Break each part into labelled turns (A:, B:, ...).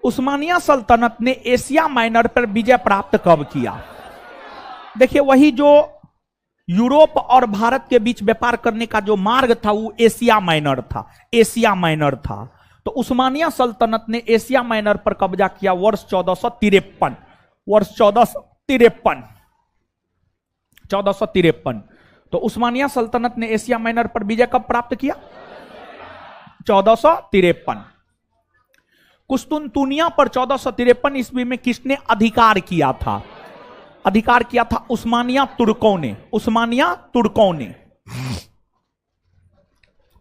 A: उस्मानिया सल्तनत ने Asia minor पर विजय प्राप्त कब किया? देखिए, वही जो यूरोप और भारत के बीच व्यापार करने का जो मार्ग था वो एशिया माइनर था, एशिया माइनर था। तो उस्मानिया सल्तनत ने एशिया माइनर पर कब्जा किया वर्ष 1453, वर्ष 1453। तो उस्मानिया सल्तनत ने एशिया माइनर पर विजय कब प्राप्त किया? 1453। कुस्तुनतुनिया पर 1453 ईस्वी में किसने अधिकार किया था? अधिकार किया था उस्मानिया तुर्कों ने, उस्मानिया तुर्कों ने।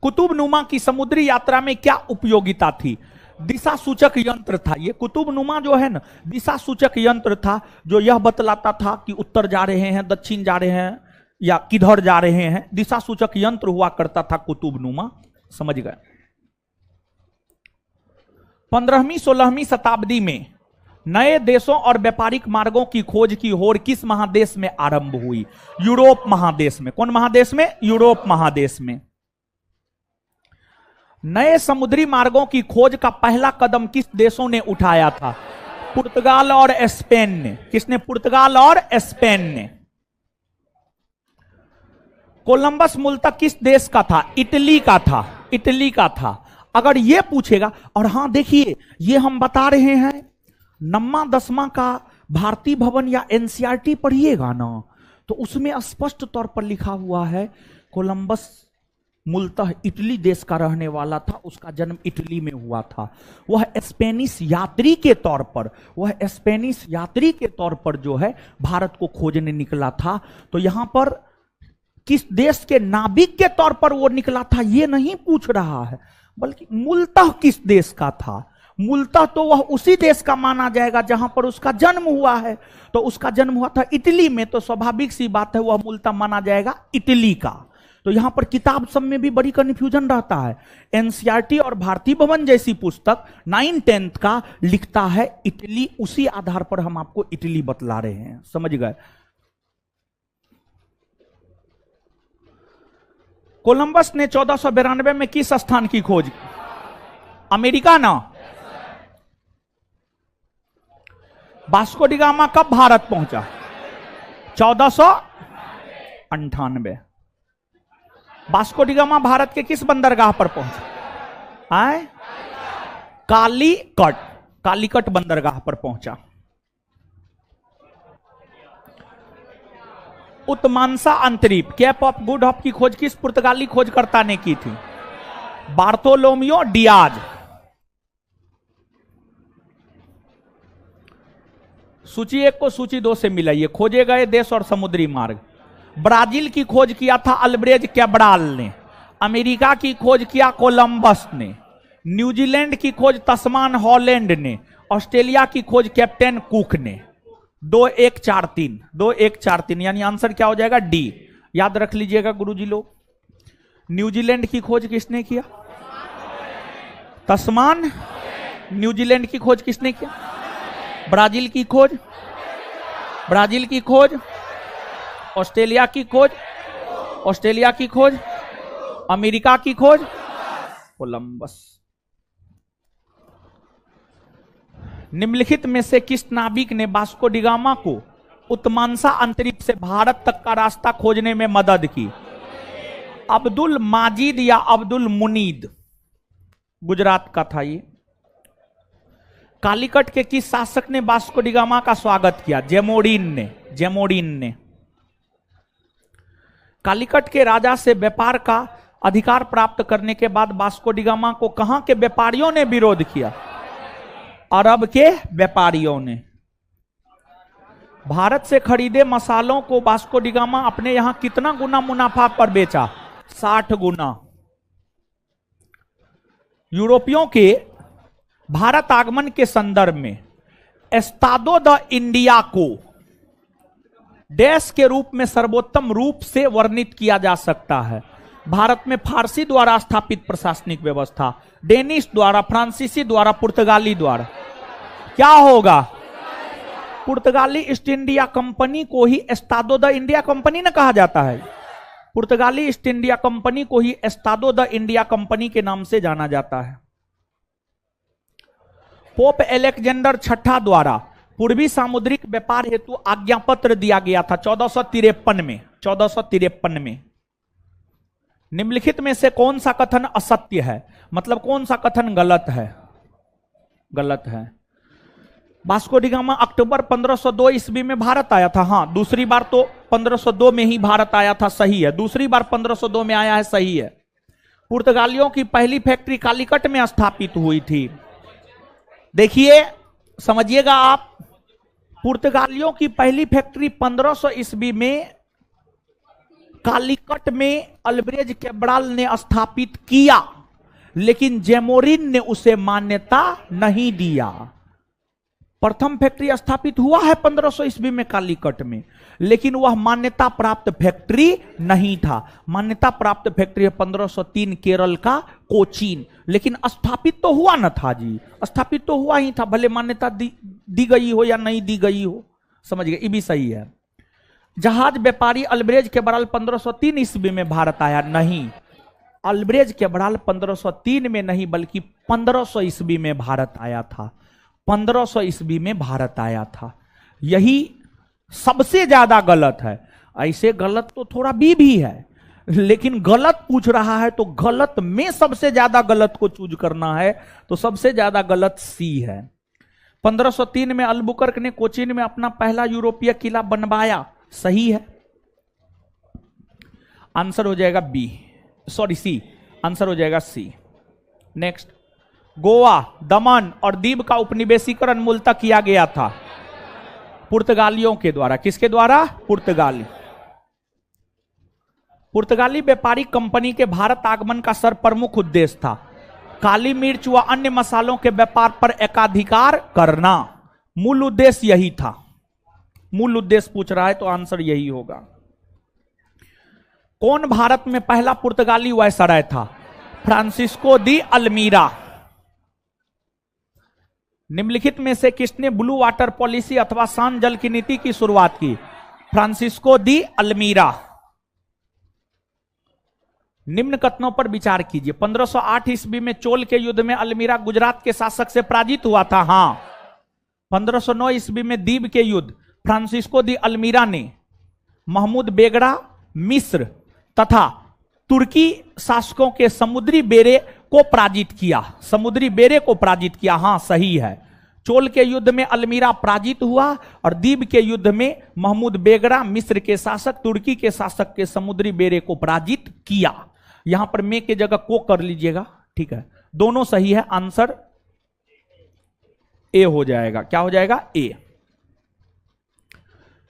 A: कुतुबनुमा की समुद्री यात्रा में क्या उपयोगिता थी? दिशा सूचक यंत्र था। ये कुतुबनुमा जो है ना, दिशा सूचक यंत्र था जो यह बतलाता था कि उत्तर जा रहे हैं, दक्षिण जा रहे हैं या किधर जा रहे हैं। दिशा सूचक यंत्र हुआ करता था कुतुबनुमा, समझ गए। 15वीं 16वीं शताब्दी में नए देशों और व्यापारिक मार्गों की खोज की होड़ किस महादेश में आरंभ हुई? यूरोप महादेश में। कौन महादेश में? यूरोप महादेश में। नए समुद्री मार्गों की खोज का पहला कदम किस देशों ने उठाया था? पुर्तगाल और स्पेन ने। किसने? पुर्तगाल और स्पेन ने। कोलंबस मूलतः किस देश का था? इटली का था, इटली का था। अगर यह पूछेगा, और हां देखिए, ये हम बता रहे हैं, 9वां 10वां का भारतीय भवन या एनसीईआरटी पढ़िएगा ना, तो उसमें स्पष्ट तौर पर लिखा हुआ है कोलंबस मूलतः इटली देश का रहने वाला था, उसका जन्म इटली में हुआ था। वह स्पेनिश यात्री के तौर पर, वह स्पेनिश यात्री के तौर पर जो है भारत को खोजने निकला था। तो यहां पर किस देश के नाविक के तौर पर वो निकला था ये नहीं पूछ रहा है, बल्कि मूलतः किस देश का था। मूलतः तो वह उसी देश का माना जाएगा जहां पर उसका जन्म हुआ है। तो उसका जन्म हुआ था इटली में, तो स्वाभाविक सी बात है वह मूलतः माना जाएगा इटली का। तो यहां पर किताब सब में भी बड़ी कंफ्यूजन रहता है। एनसीईआरटी और भारतीय भवन जैसी पुस्तक 9 10th का लिखता है इटली, उसी आधार पर हम आपको इटली बतला रहे हैं, समझ गए। कोलंबस ने 1492 में किस स्थान की खोज की? अमेरिका ना। वास्को डी गामा कब भारत पहुंचा? 1498। वास्को डी गामा भारत के किस बंदरगाह पर पहुंचा? आए? कालीकट, कालीकट बंदरगाह पर पहुंचा। उत्मांसा अंतरीप, कैप ऑफ गुड होप की खोज किस पुर्तगाली खोजकर्ता ने की थी? Bartolomeu Diaz. सूची 1 को सूची 2 से मिलाइए। खोजे गए देश और समुद्री मार्ग। ब्राजील की खोज किया था अल्ब्रेज कैब्राल ने। अमेरिका की खोज किया कोलंबस ने। न्यूजीलैंड की खोज तस्मान हॉलैंड ने। ऑस्ट्रेलिया की खोज कैप्टन कुक ने। 2143, 2143 यानी आंसर क्या हो जाएगा? डी। याद रख लीजिएगा गुरुजी लोग। न्यूजीलैंड की खोज किसने किया? तस्मान। न्यूजीलैंड की खोज किसने किया? ब्राजील की खोज, ब्राजील की खोज। ऑस्ट्रेलिया की खोज, ऑस्ट्रेलिया की खोज। अमेरिका की खोज कोलंबस। निम्नलिखित में से किस नाविक ने वास्को डी गामा को उत्मांसा अंतरिक्ष से भारत तक का रास्ता खोजने में मदद की? अब्दुल माजिद या अब्दुल मुनीद, गुजरात का था ये। कालीकट के किस शासक ने वास्को डी गामा का स्वागत किया? जेमोडिन ने, जेमोडिन ने। कालीकट के राजा से व्यापार का अधिकार प्राप्त करने के बाद वास्को डी गामा को कहां के व्यापारियों ने विरोध किया? अरब के व्यापारियों ने। भारत से खरीदे मसालों को वास्को डी गामा अपने यहां कितना गुना मुनाफा पर बेचा? 60 गुना। यूरोपियों के भारत आगमन के संदर्भ में एस्तादो द इंडिया को देश के रूप में सर्वोत्तम रूप से वर्णित किया जा सकता है? भारत में फारसी द्वारा स्थापित प्रशासनिक व्यवस्था, डेनिश द्वारा, फ्रांसीसी द्वारा, पुर्तगाली द्वारा। क्या होगा? पुर्तगाली ईस्ट इंडिया कंपनी को ही एस्तादो द इंडिया कंपनी न कहा जाता है। पुर्तगाली ईस्ट इंडिया कंपनी को ही एस्तादो द इंडिया कंपनी के नाम से जाना जाता है। पोप एलेक्जेंडर छठा द्वारा पूर्वी सामुद्रिक व्यापार हेतु आज्ञा पत्र दिया गया था 1453 में। 1453 में निम्नलिखित में से कौन सा कथन असत्य है, मतलब कौन सा कथन गलत है? गलत है। वास्को डी गामा अक्टूबर 1502 ईस्वी में भारत आया था। हाँ, दूसरी बार तो 1502 में ही भारत आया था, सही है। दूसरी बार 1502 में आया है, सही है। पुर्तगालियों की पहली फैक्ट्री कालीकट में स्थापित हुई थी। देखिए, समझिएगा आप, पुर्तगालियों की पहली फैक्ट्री 1500 ईस्वी में कालीकट में अल्ब्रेज कैब्राल ने स्थापित किया, लेकिन जेमोरिन ने उसे मान्यता नहीं दिया। प्रथम फैक्ट्री स्थापित हुआ है 1500 ईस्वी में कालीकट में, लेकिन वह मान्यता प्राप्त फैक्ट्री नहीं था। मान्यता प्राप्त फैक्ट्री है 1503 केरल का कोचीन, लेकिन स्थापित तो हुआ न था जी, स्थापित तो हुआ ही था, भले मान्यता दी गई हो या नहीं दी गई हो। समझ गए, ये भी सही है। जहाज व्यापारी अल्ब्रेज कैब्राल 1503 ईस्वी में भारत आया? नहीं, अल्ब्रेज कैब्राल 1503 में नहीं बल्कि 1500 ईस्वी में भारत आया था। 1500 ईस्वी में भारत आया था। यही सबसे ज्यादा गलत है। ऐसे गलत तो थोड़ा भी है, लेकिन गलत पूछ रहा है तो गलत में सबसे ज्यादा गलत को चूज करना है, तो सबसे ज्यादा गलत सी है। 1503 में अल्बुकर्क ने कोचीन में अपना पहला यूरोपीय किला बनवाया, सही है। आंसर हो जाएगा बी, सॉरी सी, आंसर हो जाएगा सी। नेक्स्ट, गोवा, दमन और दीव का उपनिवेशीकरण मूलतः किया गया था पुर्तगालियों के द्वारा। किसके द्वारा? पुर्तगाली। पुर्तगाली व्यापारिक कंपनी के भारत आगमन का सर्वप्रमुख उद्देश्य था काली मिर्च व अन्य मसालों के व्यापार पर एकाधिकार करना। मूल उद्देश्य यही था। मूल उद्देश्य पूछ रहा है तो आंसर यही होगा। कौन भारत में पहला पुर्तगाली वायसराय था? फ्रांसिस्को दी अल्मीरा। निम्नलिखित में से किसने ब्लू वाटर पॉलिसी अथवा शांत जल की नीति की शुरुआत की? फ्रांसिस्को दी अल्मीरा। निम्न कथनों पर विचार कीजिए। 1508 ईस्वी में चोल के युद्ध में अल्मीरा गुजरात के शासक से पराजित हुआ था। हाँ। 1509 ईस्वी में दीव के युद्ध फ्रांसिस्को दी अल्मीरा ने महमूद बेगड़ा, मिस्र तथा तुर्की शासकों के समुद्री बेड़े को पराजित किया। समुद्री बेड़े को पराजित किया, हाँ सही है। चोल के युद्ध में अल्मीरा पराजित हुआ और दीव के युद्ध में महमूद बेगड़ा, मिस्र के शासक, तुर्की के शासक के समुद्री बेड़े को पराजित किया। यहां पर में के जगह को कर लीजिएगा, ठीक है। दोनों सही है, आंसर ए हो जाएगा। क्या हो जाएगा? ए।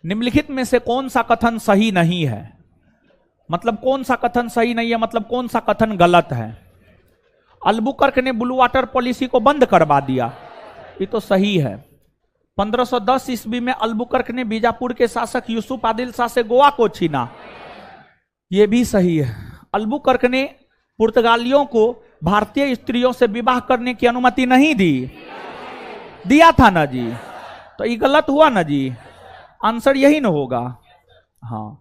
A: निम्नलिखित में से कौन सा कथन सही नहीं है? मतलब कौन सा कथन सही नहीं है, मतलब कौन सा कथन गलत है? अल्बुकर्क ने ब्लू वाटर पॉलिसी को बंद करवा दिया, ये तो सही है। 1510 ईस्वी में अल्बुकर्क ने बीजापुर के शासक यूसुफ आदिल शाह से गोवा को छीना, यह भी सही है। अल्बुकर्क ने पुर्तगालियों को भारतीय स्त्रियों से विवाह करने की अनुमति नहीं दी, दिया था ना जी, तो ये गलत हुआ ना जी, आंसर यही ना होगा। हाँ,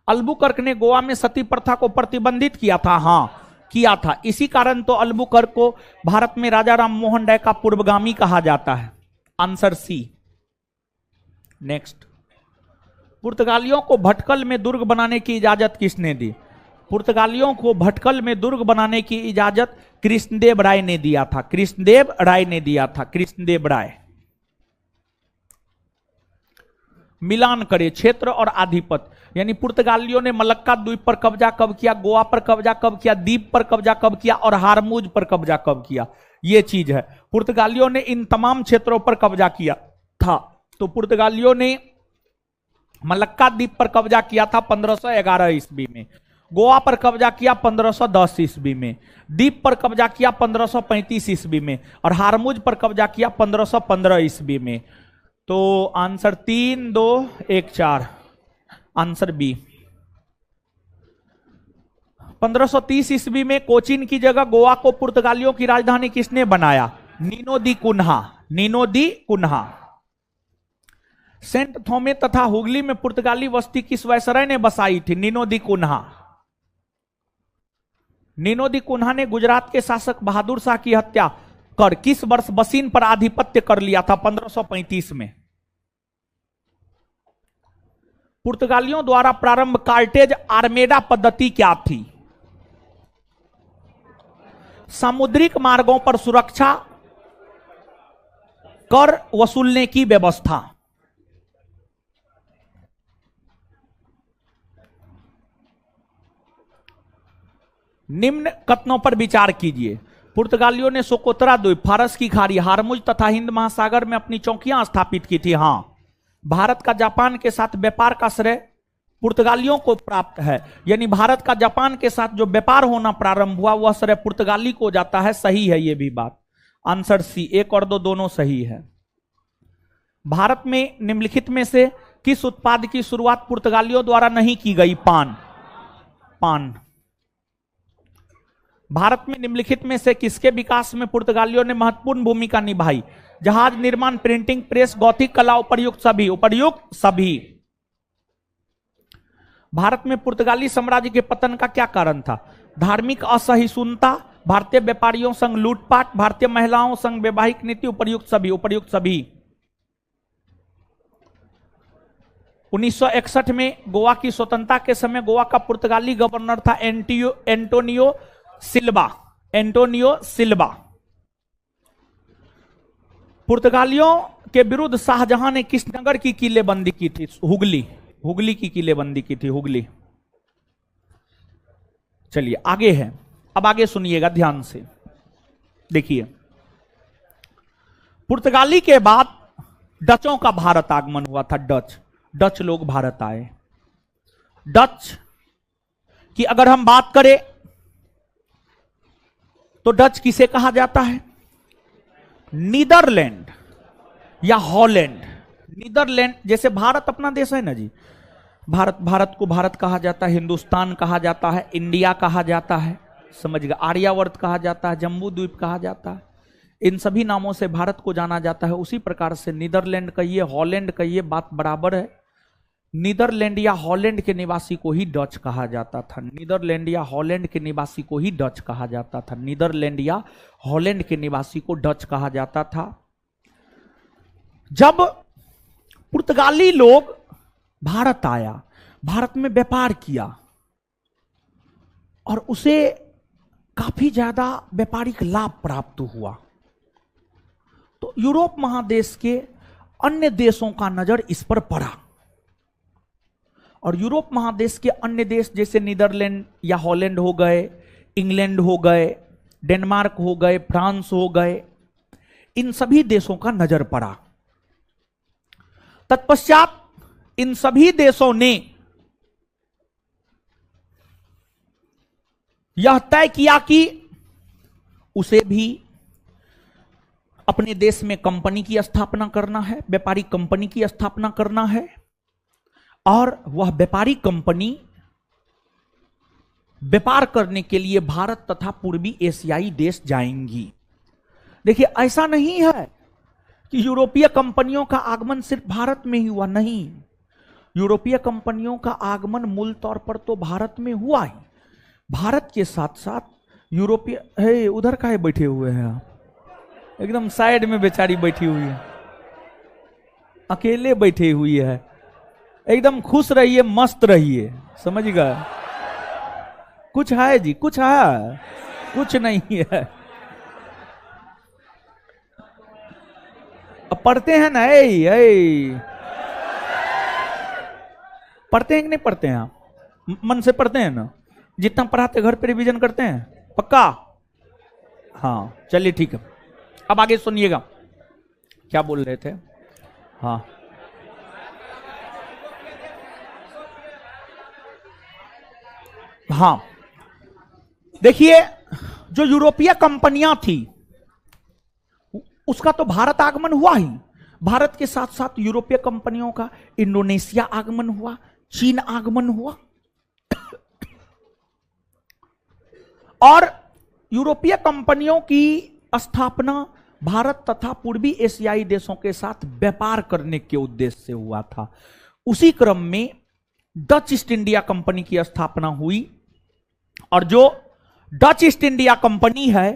A: अल्बुकर्क ने गोवा में सती प्रथा को प्रतिबंधित किया था। हाँ किया था, इसी कारण तो अल्बुकर्क को भारत में राजा राम मोहन राय का पूर्वगामी कहा जाता है। Answer C. नेक्स्ट, पुर्तगालियों को भटकल में दुर्ग बनाने की इजाजत किसने दी? पुर्तगालियों को भटकल में दुर्ग बनाने की इजाजत कृष्णदेव राय ने दिया था। कृष्णदेव राय ने दिया था, कृष्णदेव राय। मिलान करे क्षेत्र और आधिपत्य, यानी पुर्तगालियों ने मलक्का द्वीप पर कब्जा कब किया, गोवा पर कब्जा कब किया, द्वीप पर कब्जा कब किया और हारमूज पर कब्जा कब किया, यह चीज है। पुर्तगालियों ने इन तमाम क्षेत्रों पर कब्जा किया था। तो पुर्तगालियों ने मलक्का द्वीप पर कब्जा किया था 1511 ईस्वी में, गोवा पर कब्जा किया 1510 ईस्वी में, द्वीप पर कब्जा किया 1535 ईस्वी में और हारमूज पर कब्जा किया 1515 ईस्वी में। तो आंसर 3, 2, 1, 4, आंसर बी। 1530 ईस्वी में कोचीन की जगह गोवा को पुर्तगालियों की राजधानी किसने बनाया? नीनो दी कुन्हा। नीनो दी कुन्हा। सेंट थोमे तथा हुगली में पुर्तगाली बस्ती किस वायसराय ने बसाई थी? नीनो दी कुन्हा। नीनो दी कुन्हा ने गुजरात के शासक बहादुर शाह की हत्या कर किस वर्ष बसीन पर आधिपत्य कर लिया था 1535 में? पुर्तगालियों द्वारा प्रारंभ कार्टेज आर्मेडा पद्धति क्या थी? सामुद्रिक मार्गों पर सुरक्षा, कर वसूलने की व्यवस्था। निम्न कथनों पर विचार कीजिए। पुर्तगालियों ने सोकोत्रा द्वीप, फारस की खाड़ी, हारमुज तथा हिंद महासागर में अपनी चौकियां स्थापित की थी। हां, भारत का जापान के साथ व्यापार का श्रेय पुर्तगालियों को प्राप्त है, यानी भारत का जापान के साथ जो व्यापार होना प्रारंभ हुआ वह श्रेय पुर्तगाली को जाता है। सही है यह भी बात। आंसर सी, 1 और 2 दोनों सही है। भारत में निम्नलिखित में से किस उत्पाद की शुरुआत पुर्तगालियों द्वारा नहीं की गई? पान। भारत में निम्नलिखित में से किसके विकास में पुर्तगालियों ने महत्वपूर्ण भूमिका निभाई? जहाज निर्माण, प्रिंटिंग प्रेस, गौथिक कला, उपर्युक्त सभी। भारत में पुर्तगाली साम्राज्य के पतन का क्या कारण था? धार्मिक असहिष्णुता, भारतीय व्यापारियों संग लूटपाट, भारतीय महिलाओं संग वैवाहिक नीति, उपर्युक्त सभी। 1961 में गोवा की स्वतंत्रता के समय गोवा का पुर्तगाली गवर्नर था एंटोनियो सिल्वा। पुर्तगालियों के विरुद्ध शाहजहां ने किस नगर की किलेबंदी की थी? हुगली की किलेबंदी की थी, हुगली। चलिए आगे है, अब आगे सुनिएगा ध्यान से। देखिए, पुर्तगाली के बाद डचों का भारत आगमन हुआ था। डच लोग भारत आए। डच की अगर हम बात करें तो डच किसे कहा जाता है? नीदरलैंड या हॉलैंड। नीदरलैंड, जैसे भारत अपना देश है ना जी, भारत को भारत कहा जाता है, हिंदुस्तान कहा जाता है, इंडिया कहा जाता है, समझ गए, आर्यावर्त कहा जाता है, जम्बू द्वीप कहा जाता है, इन सभी नामों से भारत को जाना जाता है। उसी प्रकार से नीदरलैंड कहिए, हॉलैंड कहिए, बात बराबर है। नीदरलैंड या हॉलैंड के निवासी को ही डच कहा जाता था। नीदरलैंड या हॉलैंड के निवासी को ही डच कहा जाता था। नीदरलैंड या हॉलैंड के निवासी को डच कहा जाता था। जब पुर्तगाली लोग भारत आया, भारत में व्यापार किया और उसे काफी ज्यादा व्यापारिक लाभ प्राप्त हुआ, तो यूरोप महादेश के अन्य देशों का नजर इस पर पड़ा और यूरोप महादेश के अन्य देश जैसे नीदरलैंड या हॉलैंड हो गए, इंग्लैंड हो गए, डेनमार्क हो गए, फ्रांस हो गए, इन सभी देशों का नजर पड़ा। तत्पश्चात इन सभी देशों ने यह तय किया कि उसे भी अपने देश में कंपनी की स्थापना करना है, व्यापारिक कंपनी की स्थापना करना है और वह व्यापारी कंपनी व्यापार करने के लिए भारत तथा पूर्वी एशियाई देश जाएंगी। देखिए, ऐसा नहीं है कि यूरोपीय कंपनियों का आगमन सिर्फ भारत में ही हुआ, नहीं। यूरोपीय कंपनियों का आगमन मूल तौर पर तो भारत में हुआ ही, भारत के साथ साथ यूरोपीय है। उधर काहे बैठे हुए हैं आप? एकदम साइड में बेचारी बैठी हुई है, अकेले बैठी हुई है। एकदम खुश रहिए, मस्त रहिए, समझ गए? कुछ है जी, कुछ है? कुछ नहीं है। अब पढ़ते हैं ना, पढ़ते हैं कि नहीं पढ़ते हैं? आप मन से पढ़ते हैं ना? जितना पढ़ाते घर पे रिवीजन करते हैं? पक्का? हाँ, चलिए ठीक है। अब आगे सुनिएगा, क्या बोल रहे थे? हाँ, हाँ, देखिए, जो यूरोपीय कंपनियां थी उसका तो भारत आगमन हुआ ही। भारत के साथ साथ यूरोपीय कंपनियों का इंडोनेशिया आगमन हुआ, चीन आगमन हुआ और यूरोपीय कंपनियों की स्थापना भारत तथा पूर्वी एशियाई देशों के साथ व्यापार करने के उद्देश्य से हुआ था। उसी क्रम में डच ईस्ट इंडिया कंपनी की स्थापना हुई और जो डच ईस्ट इंडिया कंपनी है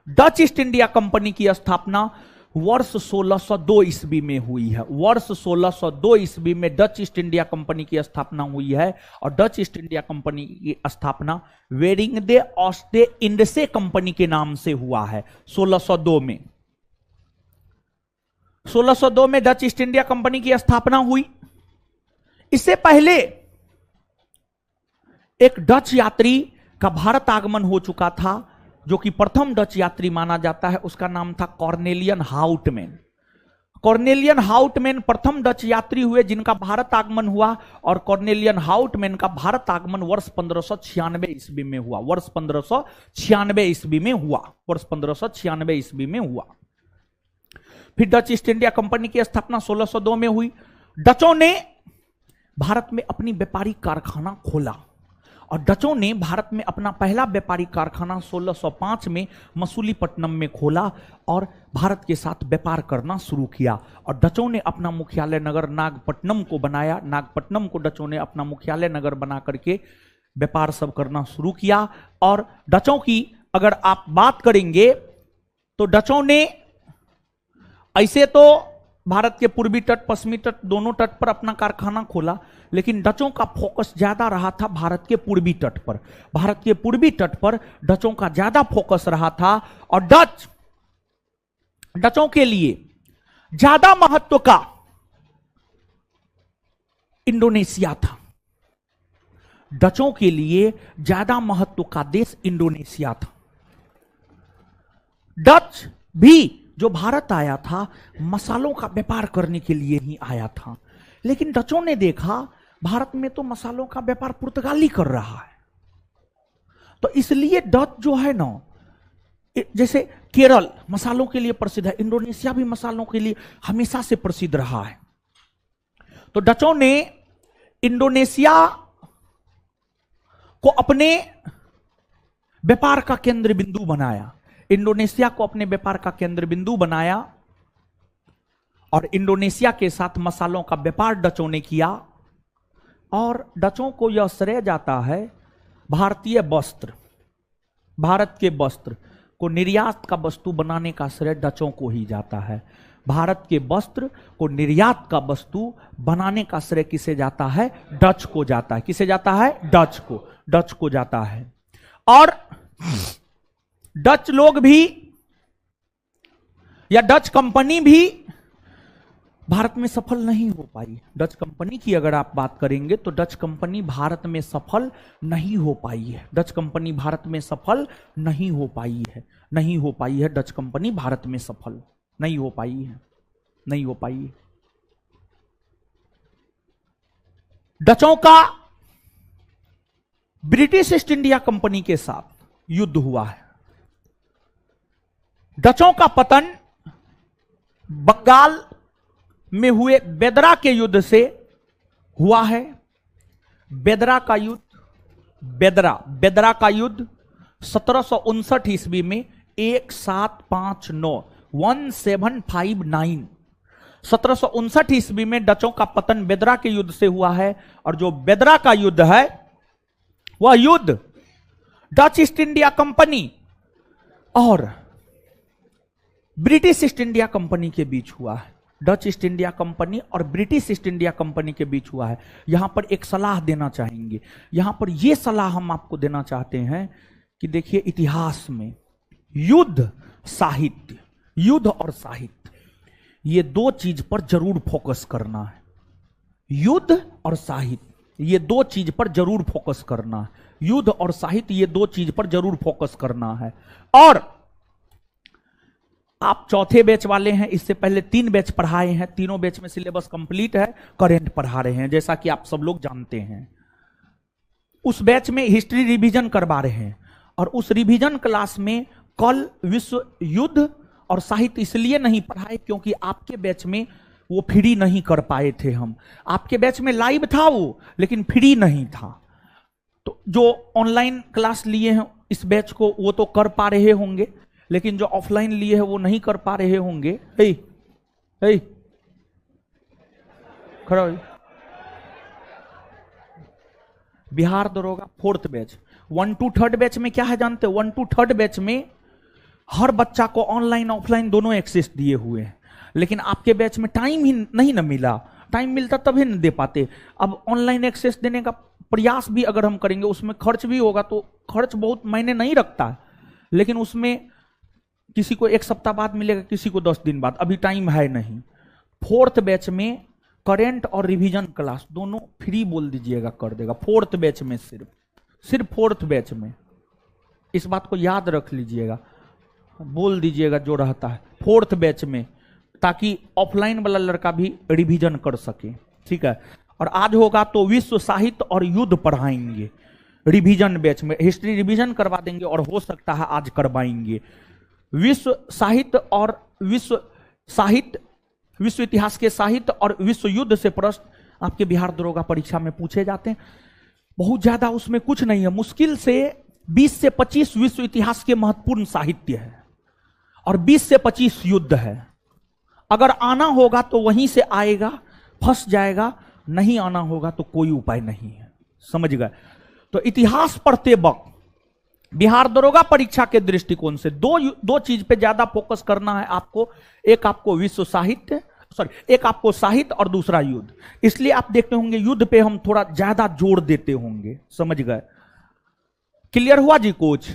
A: डच ईस्ट इंडिया कंपनी की स्थापना वर्ष 1602 ईस्वी में हुई है। वर्ष 1602 ईस्वी में डच ईस्ट इंडिया कंपनी की स्थापना हुई है और डच ईस्ट इंडिया कंपनी की स्थापना वेरिंगदे ऑस्टे इंडसे कंपनी के नाम से हुआ है 1602 में। 1602 में डच ईस्ट इंडिया कंपनी की स्थापना हुई। इससे पहले एक डच यात्री का भारत आगमन हो चुका था, जो कि प्रथम डच यात्री माना जाता है। उसका नाम था कॉर्नेलियन हाउटमैन। कॉर्नेलियन हाउटमैन प्रथम डच यात्री हुए जिनका भारत आगमन हुआ, और कॉर्नेलियन हाउटमैन का भारत आगमन वर्ष 1596 ईस्वी में हुआ। वर्ष 1596 ईस्वी में हुआ। वर्ष 1596 ईस्वी में हुआ। फिर डच ईस्ट इंडिया कंपनी की स्थापना 1602 में हुई। डचों ने भारत में अपनी व्यापारिक कारखाना खोला और डचों ने भारत में अपना पहला व्यापारिक कारखाना 1605 में मसूलीपट्टनम में खोला और भारत के साथ व्यापार करना शुरू किया। और डचों ने अपना मुख्यालय नगर नागपट्टनम को बनाया। नागपट्टनम को डचों ने अपना मुख्यालय नगर बना करके व्यापार सब करना शुरू किया। और डचों की अगर आप बात करेंगे तो डचों ने ऐसे तो भारत के पूर्वी तट पश्चिमी तट दोनों तट पर अपना कारखाना खोला, लेकिन डचों का फोकस ज्यादा रहा था भारत के पूर्वी तट पर। भारत के पूर्वी तट पर डचों का ज्यादा फोकस रहा था और डचों के लिए ज्यादा महत्व का इंडोनेशिया था। डचों के लिए ज्यादा महत्व का देश इंडोनेशिया था। डच भी जो भारत आया था मसालों का व्यापार करने के लिए ही आया था, लेकिन डचों ने देखा भारत में तो मसालों का व्यापार पुर्तगाली कर रहा है, तो इसलिए डच जो है ना, जैसे केरल मसालों के लिए प्रसिद्ध है, इंडोनेशिया भी मसालों के लिए हमेशा से प्रसिद्ध रहा है। तो डचों ने इंडोनेशिया को अपने व्यापार का केंद्र बिंदु बनाया। इंडोनेशिया को अपने व्यापार का केंद्र बिंदु बनाया और इंडोनेशिया के साथ मसालों का व्यापार डचों ने किया। और डचों को यह श्रेय जाता है, भारतीय वस्त्र, भारत के वस्त्र को निर्यात का वस्तु बनाने का श्रेय डचों को ही जाता है। भारत के वस्त्र को निर्यात का वस्तु बनाने का श्रेय किसे जाता है? डच को जाता है। किसे जाता है? डच को। डच को जाता है। और डच लोग भी या डच कंपनी भी भारत में सफल नहीं हो पाई। डच कंपनी की अगर आप बात करेंगे तो डच कंपनी भारत में सफल नहीं हो पाई है। डच कंपनी भारत में सफल नहीं हो पाई है। नहीं हो पाई है। डच कंपनी भारत में सफल नहीं हो पाई है। नहीं हो पाई है। डचों का ब्रिटिश ईस्ट इंडिया कंपनी के साथ युद्ध हुआ है। डचों का पतन बंगाल में हुए बेदरा के युद्ध से हुआ है। बेदरा का युद्ध, बेदरा का युद्ध 1759 ईस्वी में 1759 1759 ईस्वी में डचों का पतन बेदरा के युद्ध से हुआ है। और जो बेदरा का युद्ध है वह युद्ध डच ईस्ट इंडिया कंपनी और ब्रिटिश ईस्ट इंडिया कंपनी के बीच हुआ है। डच ईस्ट इंडिया कंपनी और ब्रिटिश ईस्ट इंडिया कंपनी के बीच हुआ है। यहां पर एक सलाह देना चाहेंगे। यहां पर यह सलाह हम आपको देना चाहते हैं कि देखिए, इतिहास में युद्ध साहित्य, युद्ध और साहित्य, ये दो चीज पर जरूर फोकस करना है। युद्ध और साहित्य, ये दो चीज पर जरूर फोकस करना है। युद्ध और साहित्य, ये दो चीज पर जरूर फोकस करना है। और आप चौथे बैच वाले हैं, इससे पहले 3 बैच पढ़ाए हैं, तीनों बैच में सिलेबस कंप्लीट है, करेंट पढ़ा रहे हैं, जैसा कि आप सब लोग जानते हैं। उस बैच में हिस्ट्री रिवीजन करवा रहे हैं और उस रिवीजन क्लास में कल विश्व युद्ध और साहित्य इसलिए नहीं पढ़ाए क्योंकि आपके बैच में वो फ्री नहीं कर पाए थे। हम आपके बैच में लाइव था वो, लेकिन फ्री नहीं था। तो जो ऑनलाइन क्लास लिए हैं इस बैच को वो तो कर पा रहे होंगे, लेकिन जो ऑफलाइन लिए हैं वो नहीं कर पा रहे होंगे। खड़ा हो। बिहार दरोगा 4th batch, 1 to 3rd batch में क्या है जानते हो? 1 to 3rd बैच में हर बच्चा को ऑनलाइन ऑफलाइन दोनों एक्सेस दिए हुए हैं, लेकिन आपके बैच में टाइम ही नहीं ना मिला। टाइम मिलता तभी न दे पाते। अब ऑनलाइन एक्सेस देने का प्रयास भी अगर हम करेंगे, उसमें खर्च भी होगा, तो खर्च बहुत मायने नहीं रखता है, लेकिन उसमें किसी को 1 सप्ताह बाद मिलेगा, किसी को 10 दिन बाद, अभी टाइम है नहीं। 4th बैच में करेंट और रिवीजन क्लास दोनों फ्री बोल दीजिएगा कर देगा, 4th बैच में, सिर्फ 4th बैच में। इस बात को याद रख लीजिएगा, बोल दीजिएगा जो रहता है 4th बैच में, ताकि ऑफलाइन वाला लड़का भी रिवीजन कर सके, ठीक है। और आज होगा तो विश्व साहित्य और युद्ध पढ़ाएंगे रिवीजन बैच में, हिस्ट्री रिवीजन करवा देंगे और हो सकता है आज करवाएंगे। विश्व साहित्य और विश्व इतिहास के साहित्य और विश्व युद्ध से प्रश्न आपके बिहार दरोगा परीक्षा में पूछे जाते हैं। बहुत ज्यादा उसमें कुछ नहीं है, मुश्किल से 20 से 25 विश्व इतिहास के महत्वपूर्ण साहित्य है और 20 से 25 युद्ध है। अगर आना होगा तो वहीं से आएगा, फंस जाएगा, नहीं आना होगा तो कोई उपाय नहीं है, समझ गए। तो इतिहास पढ़ते वक्त बिहार दरोगा परीक्षा के दृष्टिकोण से दो चीज पे ज्यादा फोकस करना है आपको। एक आपको विश्व साहित्य, एक आपको साहित्य और दूसरा युद्ध। इसलिए आप देखते होंगे युद्ध पे हम थोड़ा ज्यादा जोर देते होंगे, समझ गए। क्लियर हुआ जी कुछ?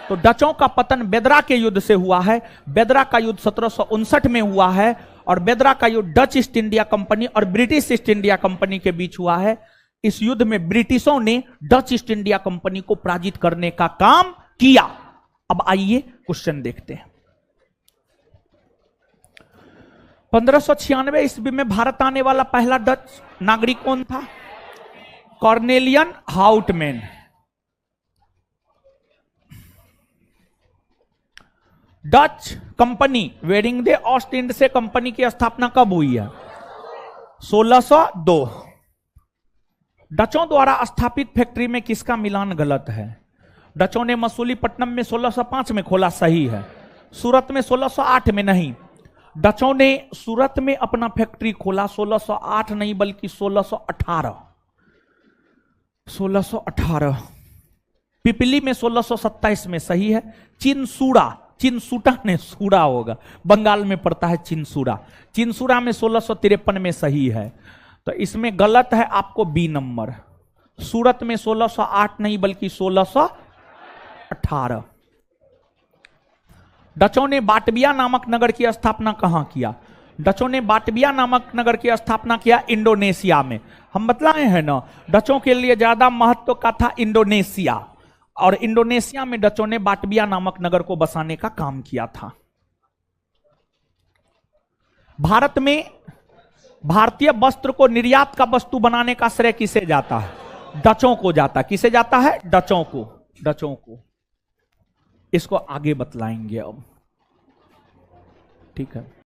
A: तो डचों का पतन बेदरा के युद्ध से हुआ है। बेदरा का युद्ध 1759 में हुआ है और बेदरा का युद्ध डच ईस्ट इंडिया कंपनी और ब्रिटिश ईस्ट इंडिया कंपनी के बीच हुआ है। इस युद्ध में ब्रिटिशों ने डच ईस्ट इंडिया कंपनी को पराजित करने का काम किया। अब आइए क्वेश्चन देखते हैं। 1596 ईस्वी में भारत आने वाला पहला डच नागरिक कौन था? Cornelian Houtman. डच कंपनी वेरिंगडे ऑस्ट इंड से कंपनी की स्थापना कब हुई है? 1602। डचों द्वारा स्थापित फैक्ट्री में किसका मिलान गलत है? डचों ने मसूलीपट्टनम में 1605 में खोला, सही है। सूरत में 1608 में नहीं। डचों ने सूरत में अपना फैक्ट्री खोला 1608 नहीं बल्कि 1618। 1618। पिपली में 1627 में, सही है। चिनसूटा ने सूरा होगा, बंगाल में पड़ता है चिनसूरा में 1653 में, सही है। तो इसमें गलत है आपको बी नंबर। सूरत में 1608 नहीं बल्कि 1618। डचों ने बाटबिया नामक नगर की स्थापना कहां किया? डचों ने बाटबिया नामक नगर की स्थापना किया इंडोनेशिया में। हम बतलाए हैं ना, डचों के लिए ज्यादा महत्व का था इंडोनेशिया, और इंडोनेशिया में डचों ने बाटबिया नामक नगर को बसाने का काम किया था। भारत में भारतीय वस्त्र को निर्यात का वस्तु बनाने का श्रेय किसे जाता है? डचों को जाता है। किसे जाता है? डचों को। इसको आगे बतलाएंगे अब, ठीक है।